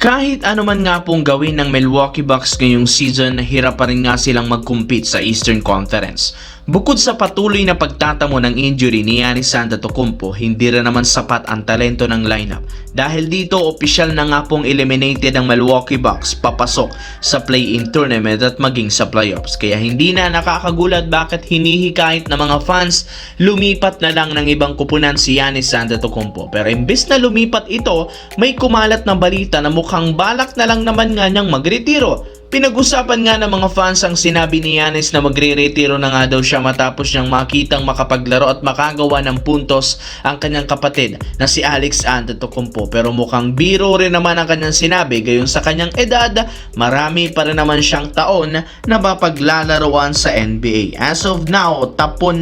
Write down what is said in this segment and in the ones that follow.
Kahit ano man nga pong gawin ng Milwaukee Bucks ngayong season, hirap pa rin nga silang mag-compete sa Eastern Conference. Bukod sa patuloy na pagtatamo ng injury ni Giannis Antetokounmpo, hindi rin naman sapat ang talento ng lineup. Dahil dito, opisyal na nga pong eliminated ang Milwaukee Bucks papasok sa play-in tournament at maging sa playoffs. Kaya hindi na nakakagulat bakit hinihikayat ng mga fans lumipat na lang ng ibang kupunan si Giannis Antetokounmpo. Pero imbes na lumipat ito, may kumalat na balita na mukhang balak na lang naman nga niyang magretiro. Pinag-usapan nga ng mga fans ang sinabi ni Giannis na magre-retiro na nga daw siya matapos niyang makitang makapaglaro at makagawa ng puntos ang kanyang kapatid na si Alex Antetokounmpo. Pero mukhang biro rin naman ang kanyang sinabi, gayon sa kanyang edad, marami pa rin naman siyang taon na mapaglalaroan sa NBA. As of now, tapos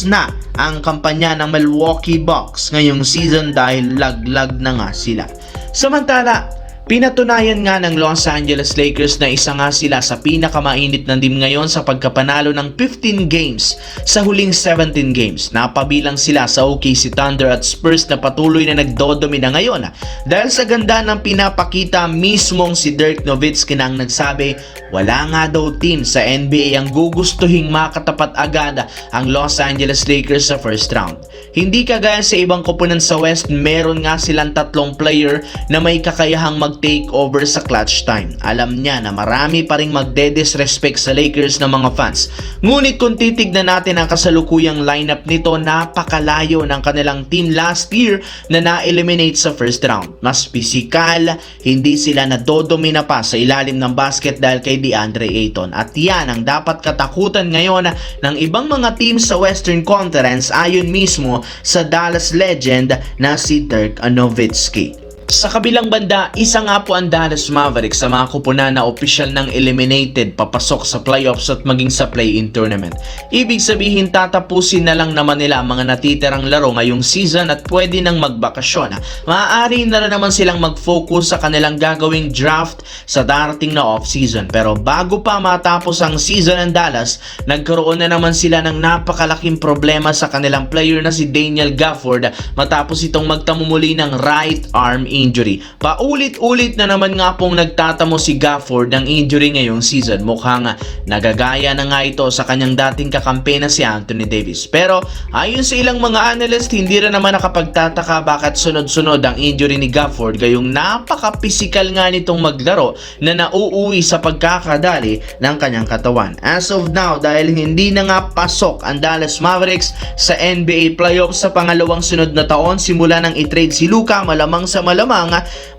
na ang kampanya ng Milwaukee Bucks ngayong season dahil laglag na nga sila. Samantala, pinatunayan nga ng Los Angeles Lakers na isa nga sila sa pinakamainit na team ngayon sa pagkapanalo ng 15 games sa huling 17 games. Napabilang sila sa OKC Thunder at Spurs na patuloy na nagdodomina ngayon. Dahil sa ganda ng pinapakita, mismong si Dirk Nowitzki na ang nagsabi, wala nga daw team sa NBA ang gugustuhing makatapat agad ang Los Angeles Lakers sa first round. Hindi kagaya sa ibang koponan sa West, meron nga silang tatlong player na may kakayahang mag-take over sa clutch time. Alam niya na marami pa ring magde-disrespect sa Lakers ng mga fans. Ngunit kung titignan natin ang kasalukuyang lineup nito, napakalayo ng kanilang team last year na na-eliminate sa first round. Mas pisikal, hindi sila nadodomina pa sa ilalim ng basket dahil kay DeAndre Ayton. At yan ang dapat katakutan ngayon ng ibang mga team sa Western Conference ayon mismo sa Dallas legend na si Dirk Nowitzki. Sa kabilang banda, isa nga po ang Dallas Mavericks sa mga kupunan na opisyal ng eliminated papasok sa playoffs at maging sa play-in tournament. Ibig sabihin, tatapusin na lang naman nila ang mga natitirang laro ngayong season at pwede nang magbakasyon. Maaari na rin naman silang mag-focus sa kanilang gagawing draft sa darating na off-season. Pero bago pa matapos ang season ng Dallas, nagkaroon na naman sila ng napakalaking problema sa kanilang player na si Daniel Gafford matapos itong magtamumuli ng right arm injury. Paulit-ulit na naman nga pong nagtatamo si Gafford ng injury ngayong season. Mukhang nagagaya na nga ito sa kanyang dating kakampi na si Anthony Davis. Pero ayon sa ilang mga analyst, hindi rin naman nakapagtataka bakit sunod-sunod ang injury ni Gafford, gayong napaka-physical nga nitong maglaro na nauuwi sa pagkakadali ng kanyang katawan. As of now, dahil hindi na nga pasok ang Dallas Mavericks sa NBA playoffs sa pangalawang sunod na taon simula nang i-trade si Luka, malamang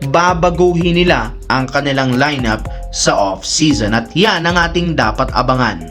babaguhin nila ang kanilang lineup sa off-season at yan ang ating dapat abangan.